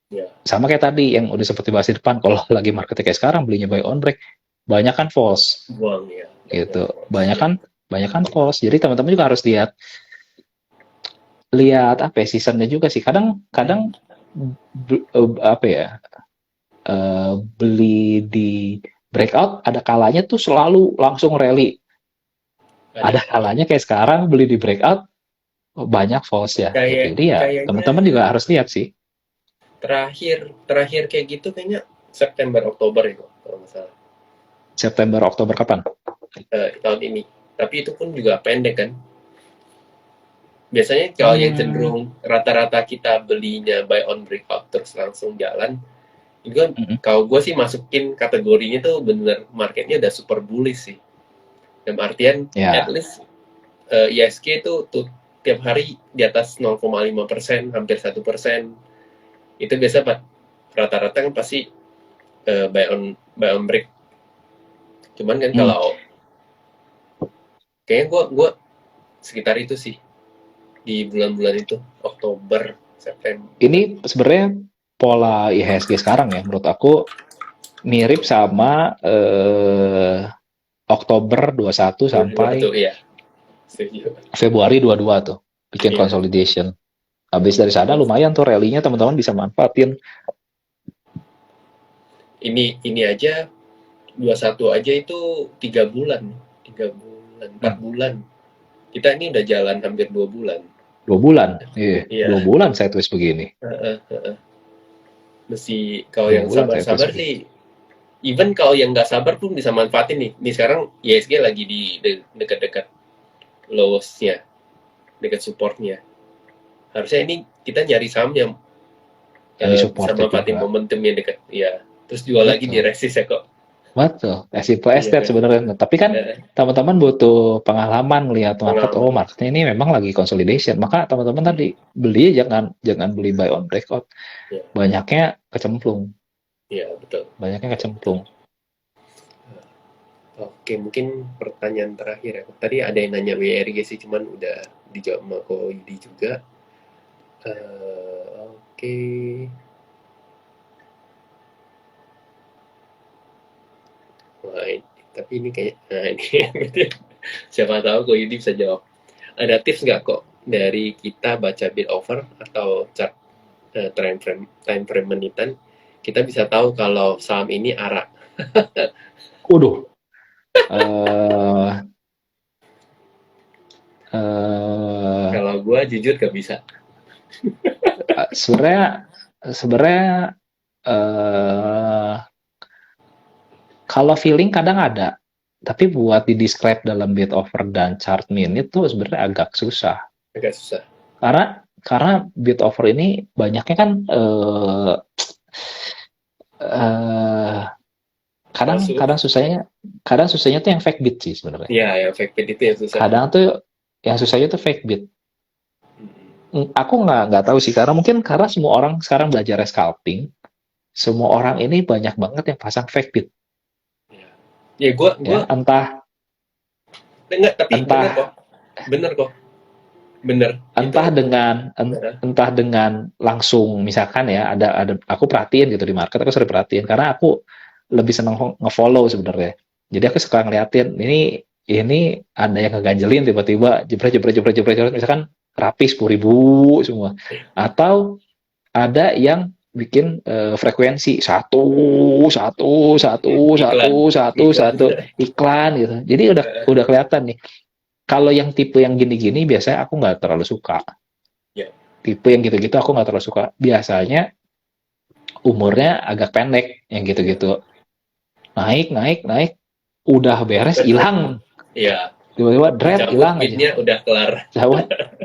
Ya, Sama kayak tadi yang udah seperti bahas di depan, kalau lagi market kayak sekarang belinya buy on break, banyak kan false buang ya, banyak gitu. bos ya. Banyak kan false. Jadi teman-teman juga harus lihat lihat apa ya, seasonnya juga sih. Kadang kadang apa ya, beli di breakout ada kalanya tuh selalu langsung rally. Ada Ada. kalanya kayak sekarang beli di breakout banyak false ya gitu. Kayak Jadi ya kayaknya teman-teman juga harus lihat sih. terakhir terakhir kayak gitu kayaknya September Oktober itu kalau nggak salah. September Oktober kapan? Tahun ini. Tapi itu pun juga pendek kan. Biasanya kalau yang Hmm, cenderung rata-rata kita belinya buy on breakout terus langsung jalan, itu kan mm-mm. kalau gue sih masukin kategorinya tuh bener marketnya udah super bullish sih. Dalam artian at Ya, least ISG itu tuh tiap hari di atas 0,5%, hampir 1%. Itu biasa Pak. Rata-rata kan pasti buy on break. Cuman kan hmm. kalau kayaknya gue sekitar itu sih di bulan-bulan itu Oktober, September. Ini sebenarnya pola IHSG sekarang ya, menurut aku mirip sama Oktober 21 sampai 2021 ya, setuju. Februari 22 tuh, bikin Iya. consolidation. Habis dari sana lumayan tuh rally-nya teman-teman bisa manfaatin. Ini aja 21 aja itu 3 bulan, 3 bulan, empat Hmm, bulan. Kita ini udah jalan hampir 2 bulan. 2 bulan, iya, dua Iya. bulan sideways begini. Mesti kalau Dua yang bulan sideways sabar-sabar begini. sih. Even kalau yang nggak sabar pun bisa manfaatin nih. Nih sekarang ISG lagi di dekat-dekat lowest-nya, dekat supportnya. Harusnya ini kita nyari saham yang Yang bisa disupported manfaatin juga. momentumnya dekat. Ya, terus jual lagi di Betul. resist ya kok. Betul, as simple as Iya that kan. sebenarnya. Nah, tapi kan Eh, teman-teman butuh pengalaman melihat market, oh Pengalaman. marketnya ini memang lagi consolidation. Maka teman-teman tadi beli jangan jangan beli buy on breakout. Ya, Banyaknya kecemplung, ya betul, banyaknya betul, betul. kecemplung. Oke, mungkin pertanyaan terakhir ya. Tadi ada yang nanya WRG sih, cuman udah dijawab sama Ko Yudi juga. Oke. Wah, tapi ini kayak, nah ini siapa tahu Ko Yudi bisa jawab. Ada tips nggak kok dari kita baca bid offer atau chart time frame menitan, kita bisa tahu kalau saham ini arah. Waduh, eh eh Kalau gue jujur gak bisa. sebenarnya sebenarnya eh kalau feeling kadang ada, tapi buat di describe dalam bid offer dan chart minute tuh sebenarnya agak susah. Agak susah. Karena bid offer ini banyaknya kan eh kadang Palsu. kadang susahnya tuh yang fake bid sih sebenarnya. Ya, yang fake bid itu yang susah. Kadang tuh yang susahnya tuh fake bid. Hmm. Aku nggak tahu sih karena mungkin karena semua orang sekarang belajar scalping, semua orang ini banyak banget yang pasang fake bid Ya, ya gue ya, entah enggak, tapi bener kok. entah Bener kok. Bener. entah Itu dengan entah dengan langsung misalkan ya ada aku perhatiin gitu di market, aku sering perhatiin karena aku lebih seneng ngefollow sebenarnya. Jadi aku suka ngeliatin ini ada yang ngeganjelin tiba-tiba jebret jebret jebret jebret jebret, misalkan rapi 10.000 semua, atau ada yang bikin frekuensi satu satu satu satu iklan. satu Iklan. satu iklan gitu. Jadi udah kelihatan nih. Kalau yang tipe yang gini-gini biasanya aku nggak terlalu suka. Ya. Tipe yang gitu-gitu aku nggak terlalu suka. Biasanya umurnya agak pendek yang Ya. gitu-gitu. Naik, naik, naik, udah beres hilang. Ya. Tiba-tiba dread Dicabut hilang aja. bidnya udah kelar. Jawab.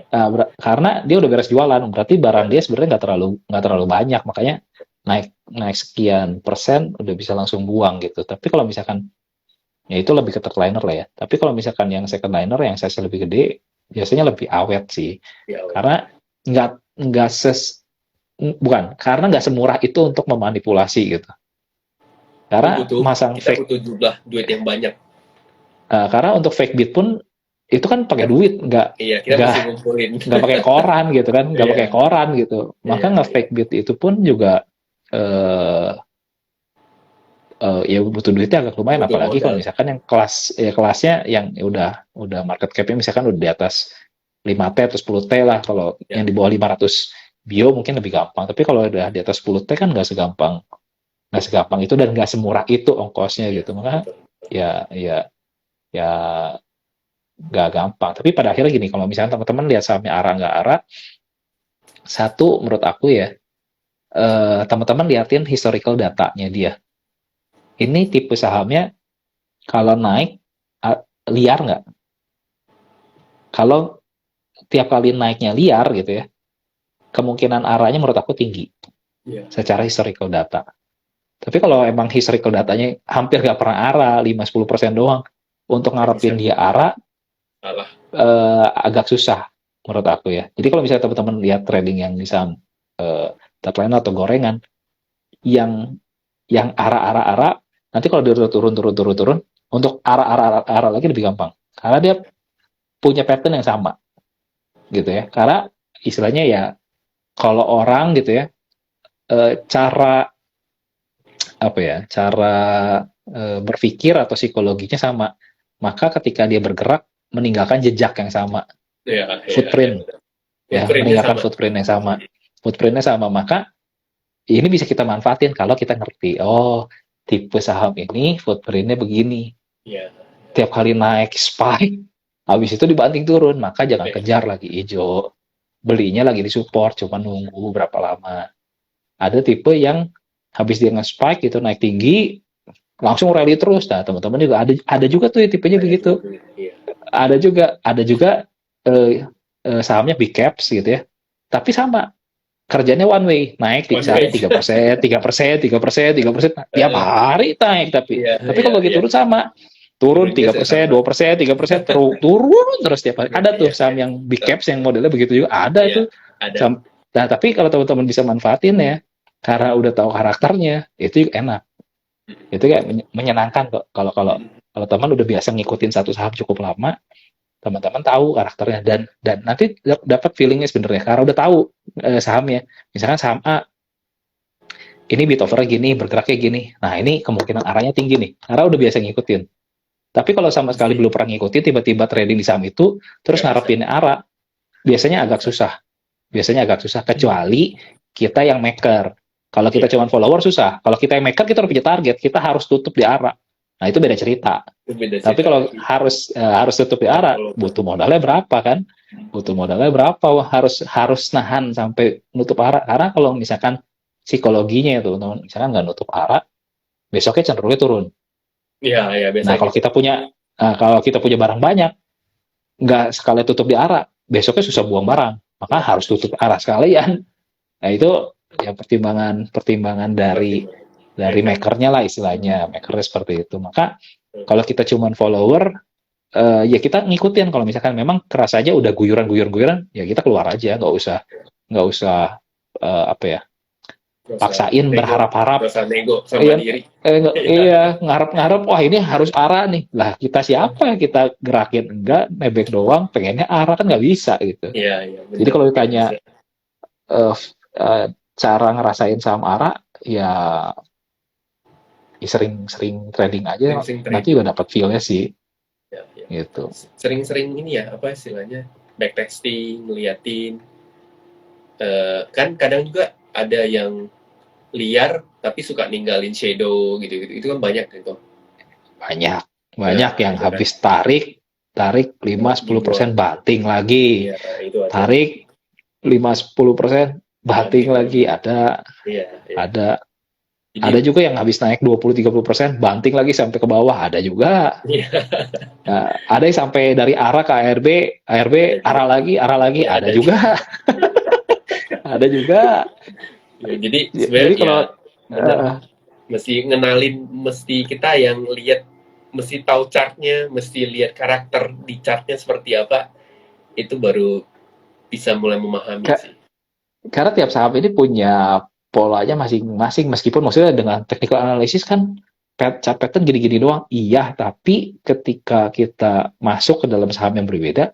Nah, karena dia udah beres jualan, berarti barang dia Ya. sebenarnya nggak terlalu banyak, makanya naik naik sekian persen udah bisa langsung buang gitu. Tapi kalau misalkan ya itu lebih ke third liner lah ya. Tapi kalau misalkan yang second liner yang size lebih gede, biasanya lebih awet sih. Ya. Karena nggak nggak bukan karena nggak semurah itu untuk memanipulasi gitu. Itu Karena butuh, masang kita fake, butuh jumlah duit yang banyak. karena untuk fake bit pun itu kan pakai duit, nggak Iya, kita nggak mesti ngumpulin. nggak pakai koran gitu kan, nggak pakai Iya. koran gitu. Maka Iya, iya. nge-fake bit itu pun juga eh ya butuh duitnya agak lumayan, Butuh apalagi kalau modal. misalkan yang kelasnya yang udah market cap-nya misalkan udah di atas 5T atau 10T lah. Kalau Ya, yang di bawah 500 bio mungkin lebih gampang, tapi kalau udah di atas 10T kan nggak segampang itu dan nggak semurah itu ongkosnya ya, gitu. Maka betul. ya ya ya nggak gampang. Tapi pada akhirnya gini, kalau misalnya teman-teman lihat sahamnya ARA nggak ARA, satu menurut aku ya, teman-teman liatin historical datanya dia. Ini tipe sahamnya kalau naik liar nggak? Kalau tiap kali naiknya liar gitu ya, kemungkinan arahnya menurut aku tinggi Ya, secara historical data. Tapi kalau emang historical datanya hampir nggak pernah arah, 5-10% doang, untuk nggak bisa ngarepin dia arah salah. agak susah menurut aku ya. Jadi kalau misalnya teman-teman lihat trading yang di saham Tatliner atau gorengan, yang arah-arah-arah, nanti kalau dia turun, untuk arah-arah lagi lebih gampang. Karena dia punya pattern yang sama gitu ya. Karena istilahnya ya, kalau orang gitu ya, cara apa ya, cara berpikir atau psikologinya sama, maka ketika dia bergerak meninggalkan jejak yang sama, Ya, ya, ya, footprint betul. ya, Footprintnya meninggalkan sama. footprint yang sama, maka ini bisa kita manfaatin kalau kita ngerti, oh tipe saham ini footprintnya begini, Ya, tiap kali naik spike, habis itu dibanting turun, maka jangan ya, kejar lagi hijau, belinya lagi di support, cuma nunggu berapa lama. Ada tipe yang habis dia nge-spike itu naik tinggi, langsung rally terus. Nah, teman-teman juga ada juga tuh tipenya ada juga begitu. begitu. Iya. Ada juga sahamnya big caps gitu ya. Tapi sama, kerjanya one way, naik One sehari way. 3%, 3%, 3%, 3%, tiap Eh, hari naik. Tapi Iya, tapi iya, kalau lagi iya. turun sama, turun Turunnya tiga saya persen, sama. 2%, 3%, turun terus tiap hari. Ada tuh Iya, saham iya. yang big caps yang modelnya begitu juga, ada Iya, tuh. ada. Nah, tapi kalau teman-teman bisa manfaatin ya, karena udah tahu karakternya, itu enak. Itu kayak menyenangkan kok. Kalau kalau Mm. kalau teman udah biasa ngikutin satu saham cukup lama, teman-teman tahu karakternya dan nanti dapat feelingnya sebenarnya karena udah tahu sahamnya. Misalkan saham A, ini bid offer gini, bergeraknya gini. Nah, ini kemungkinan arahnya tinggi nih. Karena udah biasa ngikutin. Tapi kalau sama sekali Pasti belum pernah ngikutin, tiba-tiba trading di saham itu, terus nggak bisa. ngarepin arah, biasanya Nggak agak bisa. susah. Biasanya agak susah, kecuali kita yang maker. Kalau kita Iya, cuma follower, susah. Kalau kita yang maker, kita udah punya target. Kita harus tutup di arah. Nah, itu beda cerita. itu beda Tapi cerita kalau lagi. harus tutup di Kalau arah, follow. butuh modalnya berapa kan? Butuh modalnya berapa? Wah, harus nahan sampai nutup arah. Karena kalau misalkan psikologinya itu, teman, misalkan nggak nutup arah, besoknya cenderungnya turun. Iya, iya, biasa Nah, gitu. kalau kita punya barang banyak, nggak sekali tutup di arah, besoknya susah buang barang. Maka Iya, harus tutup arah sekalian. Nah, itu ya pertimbangan dari pertimbangan. Maker. makernya lah istilahnya. Makernya seperti itu. Maka kalau kita cuma follower, ya kita ngikutin. Kalau misalkan memang keras aja udah guyuran, ya kita keluar aja, nggak usah apa ya, Nggak usah paksain nego. berharap-harap. Nggak usah nego sama Iya, diri. Iya. iya, ngarep-ngarep, wah ini harus arah nih. Lah kita siapa, kita gerakin enggak, nebeng doang, pengennya arah kan nggak bisa gitu. Iya, iya, Jadi benar. kalau Nggak ditanya bisa. eh, cara ngerasain saham arah, ya sering-sering trading aja, Sering-sering nanti trading. udah dapat feel-nya sih Ya, ya. gitu. Sering-sering ini ya, apa istilahnya? Backtesting, ngeliatin. Kan kadang juga ada yang liar tapi suka ninggalin shadow gitu-gitu. Itu kan banyak gitu. Banyak, Nah, banyak yang itu kan habis tarik 5-10% dibuang. banting lagi, Iya, itu ada. tarik 5-10% banting Banting lagi, lagi. ada Iya, iya. ada ada Jadi, juga yang habis naik 20-30% banting lagi sampai ke bawah, ada juga. iya, Nah, ada yang sampai dari arah ke ARB ada juga. arah lagi, Ya, ada ada juga. juga. Ada juga. Ya, jadi Jadi sebenarnya ya kalau benar. uh, Mesti kita yang lihat, mesti tahu chartnya, mesti lihat karakter di chartnya seperti apa, itu baru bisa mulai memahami sih. karena tiap saham ini punya polanya masing-masing, meskipun maksudnya dengan technical analysis kan chart pattern gini-gini doang, iya, tapi ketika kita masuk ke dalam saham yang berbeda,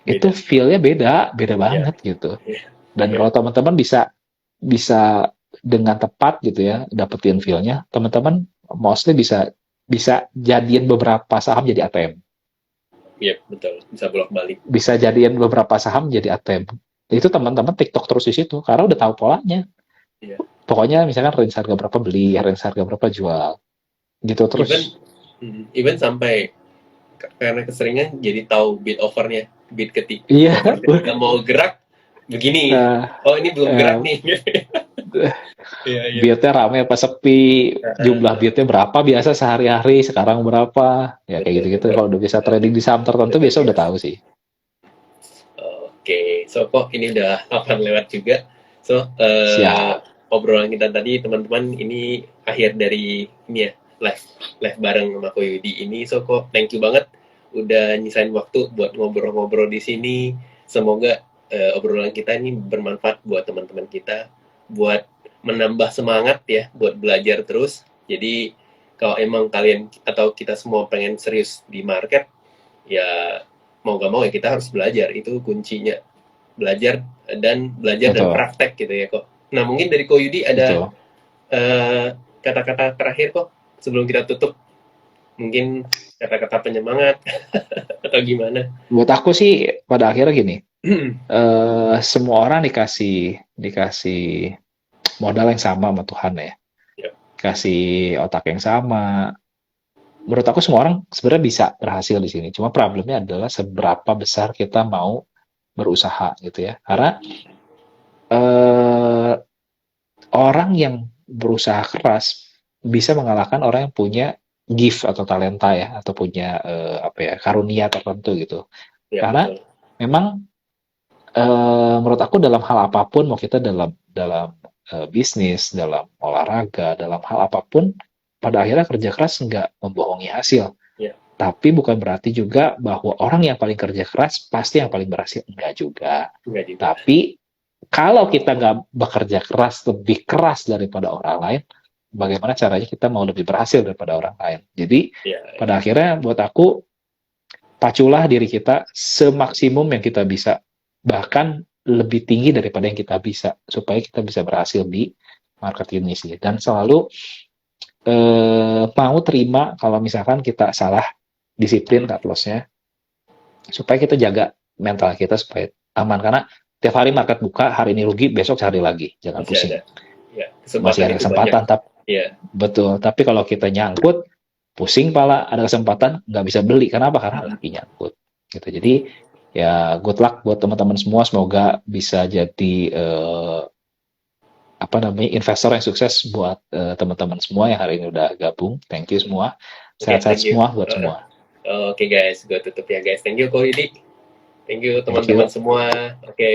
itu Beda. feel-nya beda Ya, banget gitu. ya, Dan ya. kalau teman-teman bisa bisa dengan tepat gitu ya, dapetin feel-nya, teman-teman mostly bisa bisa jadiin beberapa saham jadi ATM. Iya, betul. Bisa bolak-balik. Bisa jadiin beberapa saham jadi ATM. Itu teman-teman TikTok terus di situ karena udah tahu polanya. Iya. Pokoknya misalkan range harga berapa beli, range harga berapa jual. Gitu Even terus. even sampai karena keseringan jadi tahu bid offernya, bid Iya, offer ketika mau gerak begini. eh, Oh, ini belum eh, gerak nih. Iya, iya. beatnya rame apa sepi, jumlah beatnya berapa biasa sehari-hari, sekarang berapa, ya kayak Betul, gitu-gitu. betul. Kalau udah bisa trading di saham tertentu, Betul, biasa udah biasa. tahu sih. Oke, so kok ini udah akan lewat juga. So, Siap. obrolan kita tadi teman-teman ini akhir dari ini ya, live bareng sama Ko Yudi ini. So kok thank you banget udah nyisain waktu buat ngobrol-ngobrol di sini. Semoga obrolan kita ini bermanfaat buat teman-teman kita, buat menambah semangat ya, buat belajar terus. Jadi kalau emang kalian atau kita semua pengen serius di market, ya mau gak mau ya kita harus belajar, itu kuncinya. Belajar dan Betul, praktek gitu ya kok. Nah mungkin dari Ko Yudi ada betul. kata-kata terakhir kok sebelum kita tutup, mungkin kata-kata penyemangat atau gimana. Buat aku sih pada akhirnya gini, semua orang dikasih dikasih modal yang sama sama Tuhan ya, Yep. kasih otak yang sama. Menurut aku semua orang sebenarnya bisa berhasil di sini. Cuma problemnya adalah seberapa besar kita mau berusaha gitu ya. Karena eh, orang yang berusaha keras bisa mengalahkan orang yang punya gift atau talenta ya, atau punya apa ya, karunia tertentu gitu. Ya Karena betul. memang menurut aku dalam hal apapun, mau kita dalam dalam bisnis, dalam olahraga, dalam hal apapun, pada akhirnya kerja keras nggak membohongi hasil. Ya. Tapi bukan berarti juga bahwa orang yang paling kerja keras pasti yang paling berhasil. Enggak juga. Enggak juga. Tapi kalau kita nggak bekerja keras, lebih keras daripada orang lain, bagaimana caranya kita mau lebih berhasil daripada orang lain. Jadi Ya, pada akhirnya buat aku, paculah diri kita semaksimum yang kita bisa, bahkan lebih tinggi daripada yang kita bisa, supaya kita bisa berhasil di market ini sih. Dan selalu mau terima kalau misalkan kita salah, disiplin cut loss-nya, supaya kita jaga mental kita supaya aman. Karena tiap hari market buka, hari ini rugi, besok cari lagi, jangan masih pusing. ada. Ya, Masih ada kesempatan itu kesempatan, banyak. Ya, betul. Tapi kalau kita nyangkut, pusing pala, ada kesempatan nggak bisa beli. Kenapa? Karena lagi nyangkut. Gitu. Jadi ya good luck buat teman-teman semua. Semoga bisa jadi apa namanya, investor yang sukses buat teman-teman semua yang hari ini udah gabung. Thank you semua. oke, Sehat-sehat thank you. semua buat semua. Oke guys, gue tutup ya guys. Thank you Ko Yudi. Thank you Thank teman-teman you. semua. Oke.